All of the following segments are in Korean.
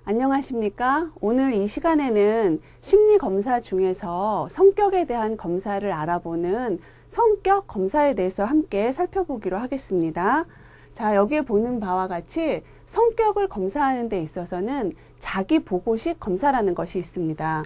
안녕하십니까? 오늘 이 시간에는 심리검사 중에서 성격에 대한 검사를 알아보는 성격 검사에 대해서 함께 살펴보기로 하겠습니다. 자, 여기에 보는 바와 같이 성격을 검사하는 데 있어서는 자기 보고식 검사라는 것이 있습니다.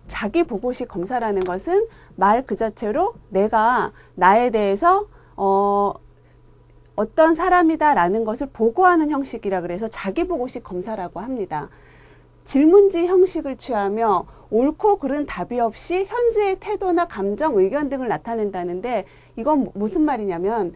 자기 보고식 검사라는 것은 말 그 자체로 내가 나에 대해서 어떤 사람이다 라는 것을 보고하는 형식이라 그래서 자기보고식 검사라고 합니다. 질문지 형식을 취하며 옳고 그른 답이 없이 현재의 태도나 감정, 의견 등을 나타낸다는데 이건 무슨 말이냐면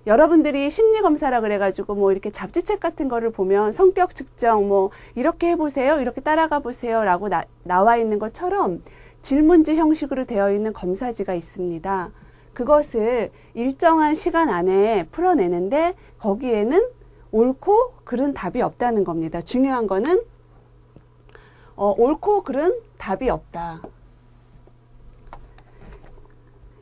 여러분들이 심리검사라 그래가지고 뭐 이렇게 잡지책 같은 거를 보면 성격 측정 뭐 이렇게 해보세요, 이렇게 따라가 보세요 라고 나와 있는 것처럼 질문지 형식으로 되어 있는 검사지가 있습니다. 그것을 일정한 시간 안에 풀어내는데 거기에는 옳고 그른 답이 없다는 겁니다. 중요한 거는 옳고 그른 답이 없다.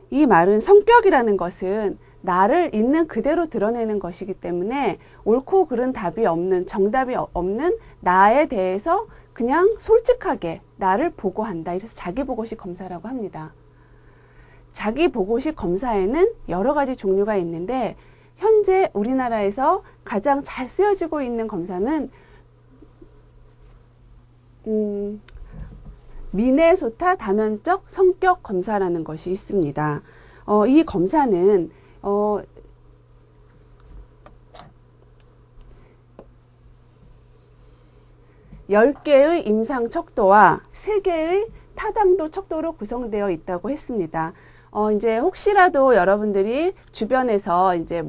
이 말은 성격이라는 것은 나를 있는 그대로 드러내는 것이기 때문에 옳고 그른 답이 없는, 정답이 없는 나에 대해서 그냥 솔직하게 나를 보고한다. 이래서 자기보고식 검사라고 합니다. 자기보고식 검사에는 여러 가지 종류가 있는데 현재 우리나라에서 가장 잘 쓰여지고 있는 검사는 미네소타 다면적 성격 검사라는 것이 있습니다. 이 검사는 10개의 임상 척도와 3개의 타당도 척도로 구성되어 있다고 했습니다. 이제 혹시라도 여러분들이 주변에서 이제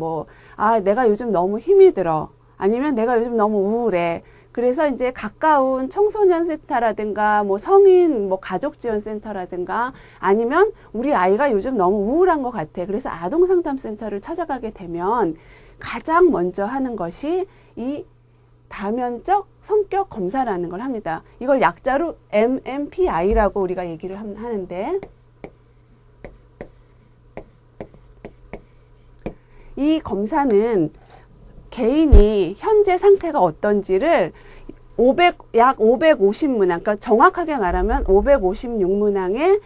내가 요즘 너무 힘이 들어. 아니면 내가 요즘 너무 우울해. 그래서 이제 가까운 청소년 센터라든가 성인 가족 지원 센터라든가 아니면 우리 아이가 요즘 너무 우울한 것 같아. 그래서 아동 상담 센터를 찾아가게 되면 가장 먼저 하는 것이 이 다면적 성격 검사라는 걸 합니다. 이걸 약자로 MMPI라고 우리가 얘기를 하는데 이 검사는 개인이 현재 상태가 어떤지를 약 550문항, 그러니까 정확하게 말하면 556문항의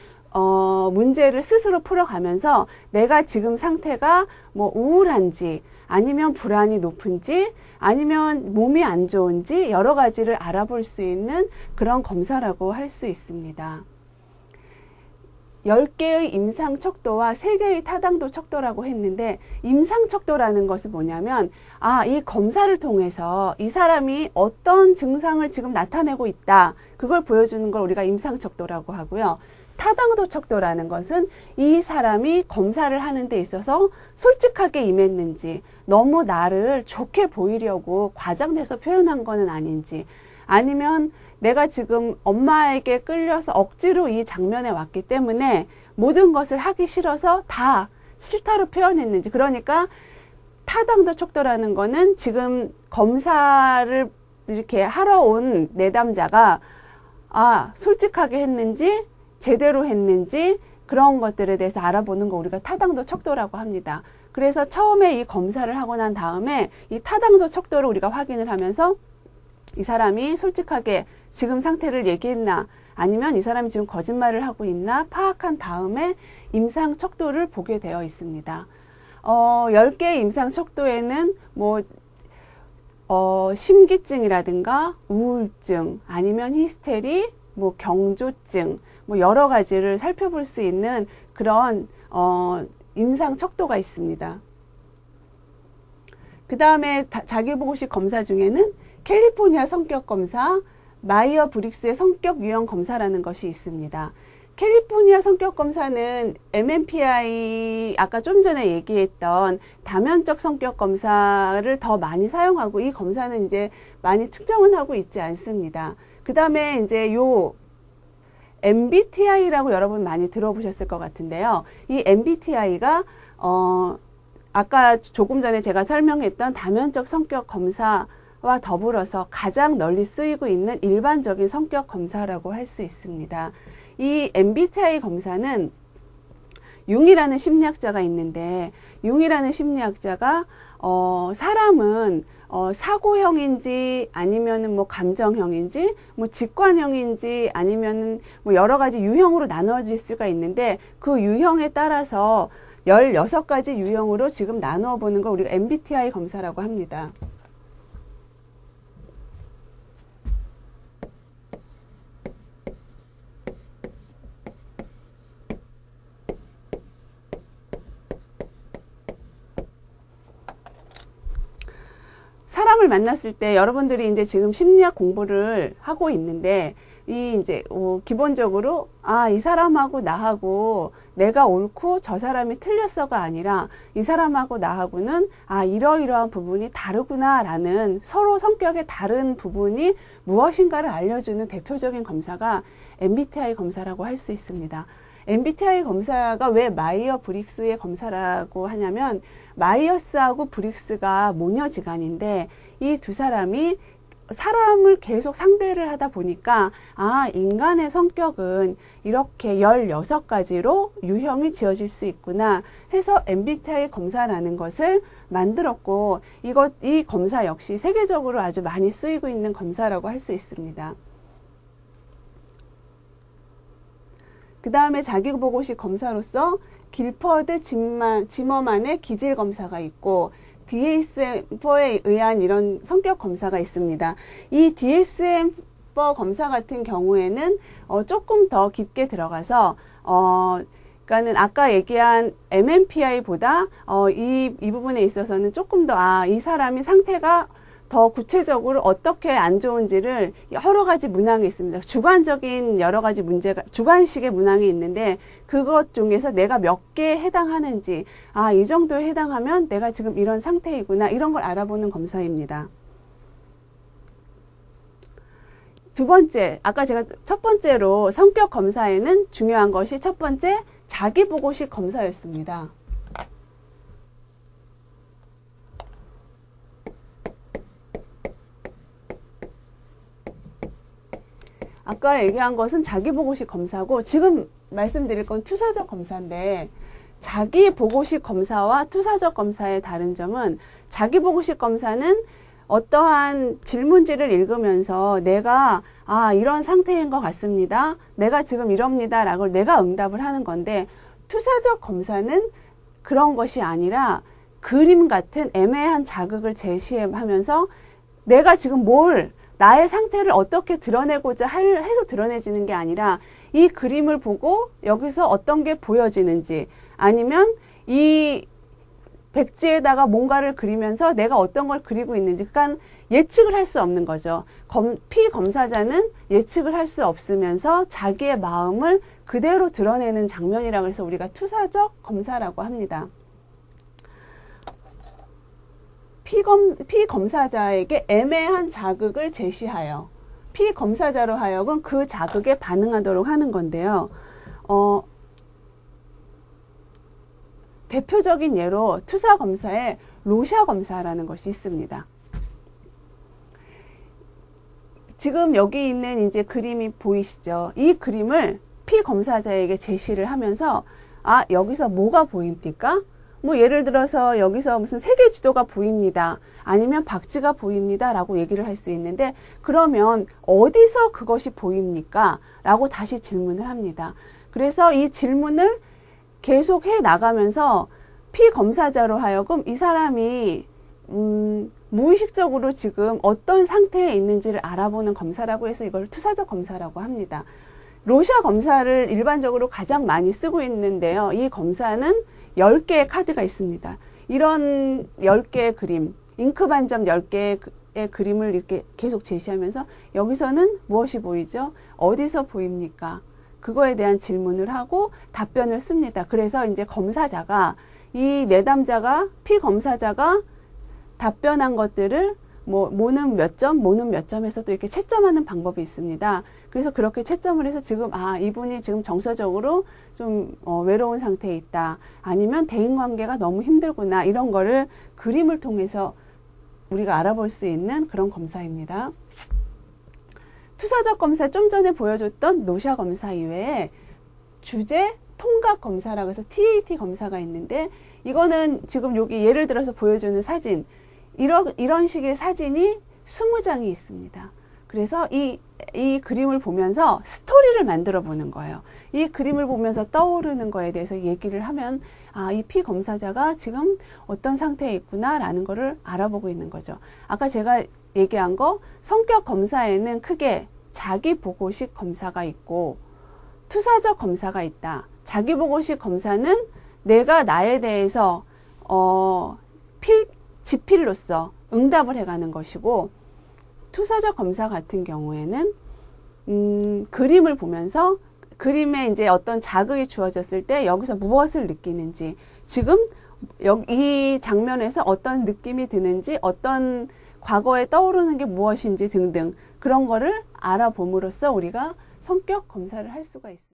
문제를 스스로 풀어가면서 내가 지금 상태가 우울한지 아니면 불안이 높은지 아니면 몸이 안 좋은지 여러 가지를 알아볼 수 있는 그런 검사라고 할 수 있습니다. 10개의 임상 척도와 3개의 타당도 척도라고 했는데 임상 척도라는 것은 뭐냐면 이 검사를 통해서 이 사람이 어떤 증상을 지금 나타내고 있다. 그걸 보여주는 걸 우리가 임상 척도라고 하고요. 타당도 척도라는 것은 이 사람이 검사를 하는 데 있어서 솔직하게 임했는지 너무 나를 좋게 보이려고 과장돼서 표현한 거는 아닌지 아니면 내가 지금 엄마에게 끌려서 억지로 이 장면에 왔기 때문에 모든 것을 하기 싫어서 다 싫다로 표현했는지 그러니까 타당도 척도라는 거는 지금 검사를 이렇게 하러 온 내담자가 솔직하게 했는지 제대로 했는지 그런 것들에 대해서 알아보는 거 우리가 타당도 척도라고 합니다. 그래서 처음에 이 검사를 하고 난 다음에 이 타당도 척도를 우리가 확인을 하면서 이 사람이 솔직하게 지금 상태를 얘기했나 아니면 이 사람이 지금 거짓말을 하고 있나 파악한 다음에 임상 척도를 보게 되어 있습니다. 10개의 임상 척도에는 심기증이라든가 우울증 아니면 히스테리, 경조증 여러 가지를 살펴볼 수 있는 그런 임상 척도가 있습니다. 그 다음에 자기보고식 검사 중에는 캘리포니아 성격검사, 마이어 브릭스의 성격 유형 검사라는 것이 있습니다. 캘리포니아 성격검사는 MMPI 아까 좀 전에 얘기했던 다면적 성격검사를 더 많이 사용하고 이 검사는 이제 많이 측정은 하고 있지 않습니다. 그 다음에 이제 요 MBTI라고 여러분 많이 들어보셨을 것 같은데요. 이 MBTI가 아까 조금 전에 제가 설명했던 다면적 성격 검사와 더불어서 가장 널리 쓰이고 있는 일반적인 성격 검사라고 할 수 있습니다. 이 MBTI 검사는 융이라는 심리학자가 있는데 융이라는 심리학자가 사람은 사고형인지 아니면은 뭐 감정형인지 뭐 직관형인지 아니면은 뭐 여러 가지 유형으로 나누어질 수가 있는데 그 유형에 따라서 16가지 유형으로 지금 나누어 보는 거 우리가 MBTI 검사라고 합니다. 사람을 만났을 때 여러분들이 이제 지금 심리학 공부를 하고 있는데 이제 기본적으로 이 사람하고 나하고 내가 옳고 저 사람이 틀렸어가 아니라 이 사람하고 나하고는 이러이러한 부분이 다르구나라는 서로 성격의 다른 부분이 무엇인가를 알려주는 대표적인 검사가 MBTI 검사라고 할 수 있습니다. MBTI 검사가 왜 마이어 브릭스의 검사라고 하냐면 마이어스하고 브릭스가 모녀지간인데 이 두 사람이 사람을 계속 상대를 하다 보니까 인간의 성격은 이렇게 16가지로 유형이 지어질 수 있구나 해서 MBTI 검사라는 것을 만들었고 이 검사 역시 세계적으로 아주 많이 쓰이고 있는 검사라고 할 수 있습니다. 그 다음에 자기보고식 검사로서 길퍼드 지머만의 기질 검사가 있고 DSM-4에 의한 이런 성격 검사가 있습니다. 이 DSM-4 검사 같은 경우에는 조금 더 깊게 들어가서 그러니까는 아까 얘기한 MMPI보다 이 부분에 있어서는 조금 더 이 사람이 상태가 더 구체적으로 어떻게 안 좋은지를 여러 가지 문항이 있습니다. 주관적인 여러 가지 문제가, 주관식의 문항이 있는데 그것 중에서 내가 몇 개에 해당하는지, 이 정도에 해당하면 내가 지금 이런 상태이구나, 이런 걸 알아보는 검사입니다. 두 번째, 아까 제가 첫 번째로 성격 검사에는 중요한 것이 첫 번째, 자기보고식 검사였습니다. 아까 얘기한 것은 자기보고식 검사고 지금 말씀드릴 건 투사적 검사인데 자기보고식 검사와 투사적 검사의 다른 점은 자기보고식 검사는 어떠한 질문지를 읽으면서 내가 이런 상태인 것 같습니다. 내가 지금 이럽니다. 라고 내가 응답을 하는 건데 투사적 검사는 그런 것이 아니라 그림 같은 애매한 자극을 제시하면서 내가 지금 나의 상태를 어떻게 드러내고자 해서 드러내지는 게 아니라 이 그림을 보고 여기서 어떤 게 보여지는지 아니면 이 백지에다가 뭔가를 그리면서 내가 어떤 걸 그리고 있는지 그러니까 예측을 할 수 없는 거죠. 피검사자는 예측을 할 수 없으면서 자기의 마음을 그대로 드러내는 장면이라고 해서 우리가 투사적 검사라고 합니다. 피검사자에게 애매한 자극을 제시하여 피검사자로 하여금 그 자극에 반응하도록 하는 건데요. 대표적인 예로 투사검사에 로샤 검사라는 것이 있습니다. 지금 여기 있는 이제 그림이 보이시죠? 이 그림을 피검사자에게 제시를 하면서 여기서 뭐가 보입니까? 뭐 예를 들어서 여기서 무슨 세계 지도가 보입니다. 아니면 박쥐가 보입니다. 라고 얘기를 할 수 있는데 그러면 어디서 그것이 보입니까? 라고 다시 질문을 합니다. 그래서 이 질문을 계속 해 나가면서 피검사자로 하여금 이 사람이 무의식적으로 지금 어떤 상태에 있는지를 알아보는 검사라고 해서 이걸 투사적 검사라고 합니다. 로샤 검사를 일반적으로 가장 많이 쓰고 있는데요. 이 검사는 10개의 카드가 있습니다. 이런 10개의 그림, 잉크 반점 10개의 그림을 이렇게 계속 제시하면서 여기서는 무엇이 보이죠? 어디서 보입니까? 그거에 대한 질문을 하고 답변을 씁니다. 그래서 이제 검사자가 이 내담자가 피검사자가 답변한 것들을 모는 몇 점, 모는 몇 점에서 또 이렇게 채점하는 방법이 있습니다. 그래서 그렇게 채점을 해서 지금 이분이 지금 정서적으로 좀 외로운 상태에 있다. 아니면 대인관계가 너무 힘들구나. 이런 거를 그림을 통해서 우리가 알아볼 수 있는 그런 검사입니다. 투사적 검사 좀 전에 보여줬던 노샤 검사 이외에 주제 통각 검사라고 해서 TAT 검사가 있는데 이거는 지금 여기 예를 들어서 보여주는 사진 이런 식의 사진이 20장이 있습니다. 그래서 이 그림을 보면서 스토리를 만들어 보는 거예요. 이 그림을 보면서 떠오르는 거에 대해서 얘기를 하면 아, 이 피검사자가 지금 어떤 상태에 있구나 라는 거를 알아보고 있는 거죠. 아까 제가 얘기한 거 성격 검사에는 크게 자기보고식 검사가 있고 투사적 검사가 있다. 자기보고식 검사는 내가 나에 대해서 지필로서 응답을 해가는 것이고, 투사적 검사 같은 경우에는 그림을 보면서 그림에 이제 어떤 자극이 주어졌을 때 여기서 무엇을 느끼는지, 지금 이 장면에서 어떤 느낌이 드는지, 어떤 과거에 떠오르는 게 무엇인지 등등 그런 거를 알아봄으로써 우리가 성격 검사를 할 수가 있습니다.